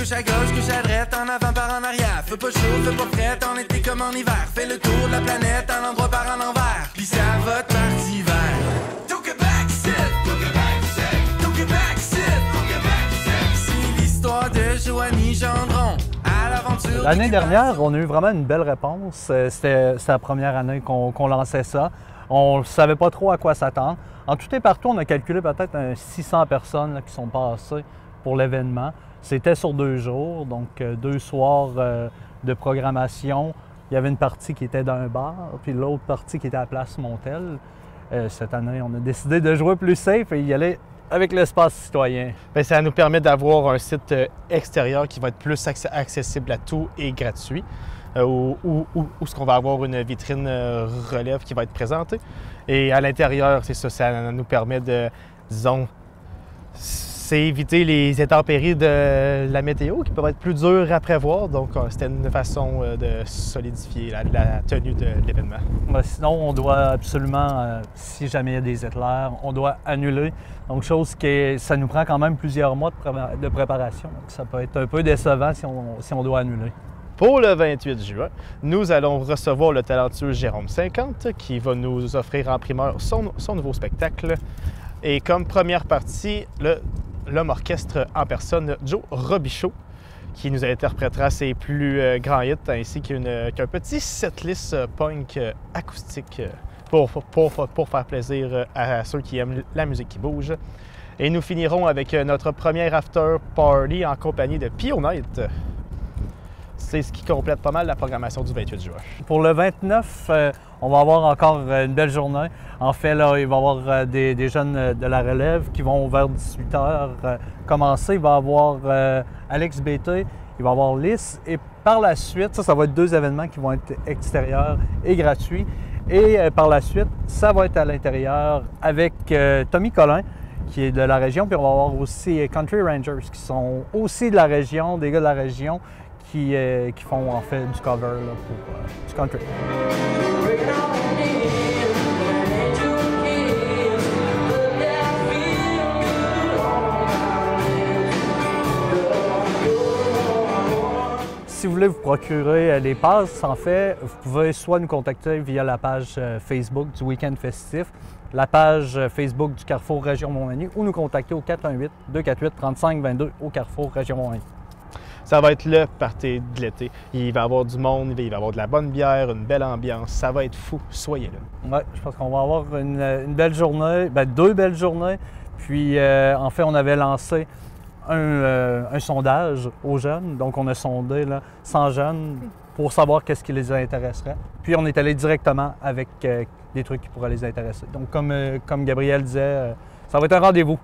Gauche à gauche, gauche à droite, en avant par en arrière. Fais pas chaud, fais pas frais, en été comme en hiver. Fais le tour de la planète, en endroit par en envers. Puis ça va de parti vert. Au Québec, c'est au Québec, c'est l'histoire de Joanie Gendron. À l'aventure. L'année dernière, on a eu vraiment une belle réponse. C'était la première année qu'on lançait ça. On ne savait pas trop à quoi s'attendre. En tout et partout, on a calculé peut-être 600 personnes là, qui sont passées pour l'événement. C'était sur 2 jours, donc 2 soirs de programmation. Il y avait une partie qui était dans un bar, puis l'autre partie qui était à Place Montel. Cette année, on a décidé de jouer plus safe et y aller avec l'espace citoyen. Bien, ça nous permet d'avoir un site extérieur qui va être plus accessible à tout et gratuit, où ce qu'on va avoir une vitrine relève qui va être présentée. Et à l'intérieur, c'est ça, ça nous permet de, disons, c'est éviter les intempéries de la météo qui peuvent être plus dures à prévoir. Donc, c'était une façon de solidifier la tenue de l'événement. Sinon, on doit absolument, si jamais il y a des éclairs, on doit annuler. Donc, chose que ça nous prend quand même plusieurs mois de préparation. Donc, ça peut être un peu décevant si on doit annuler. Pour le 28 juin, nous allons recevoir le talentueux Jérôme 50 qui va nous offrir en primeur son nouveau spectacle. Et comme première partie, l'homme orchestre en personne, Joe Robichaud, qui nous interprétera ses plus grands hits, ainsi qu'un petit setlist punk acoustique pour faire plaisir à ceux qui aiment la musique qui bouge. Et nous finirons avec notre premier after party en compagnie de Pio Night. C'est ce qui complète pas mal la programmation du 28 juin. Pour le 29, on va avoir encore une belle journée. En fait, là, il va y avoir des jeunes de la relève qui vont vers 18h commencer. Il va y avoir Alex BT, il va y avoir Lys. Et par la suite, ça va être 2 événements qui vont être extérieurs et gratuits. Et par la suite, ça va être à l'intérieur avec Tommy Collin, qui est de la région. Puis on va avoir aussi Country Rangers, qui sont aussi de la région, des gars de la région, qui font en fait du cover là, pour du country. Si vous voulez vous procurer les passes, en fait, vous pouvez soit nous contacter via la page Facebook du Week-end Festif, la page Facebook du Carrefour Région Montmagny ou nous contacter au 418-248-3522 au Carrefour Région Montmagny. Ça va être le party de l'été. Il va y avoir du monde, il va y avoir de la bonne bière, une belle ambiance. Ça va être fou. Soyez là. Oui, je pense qu'on va avoir une belle journée, 2 belles journées. Puis, en fait, on avait lancé un sondage aux jeunes. Donc, on a sondé là, 100 jeunes pour savoir qu'est-ce qui les intéresserait. Puis, on est allé directement avec des trucs qui pourraient les intéresser. Donc, comme Gabriel disait, ça va être un rendez-vous.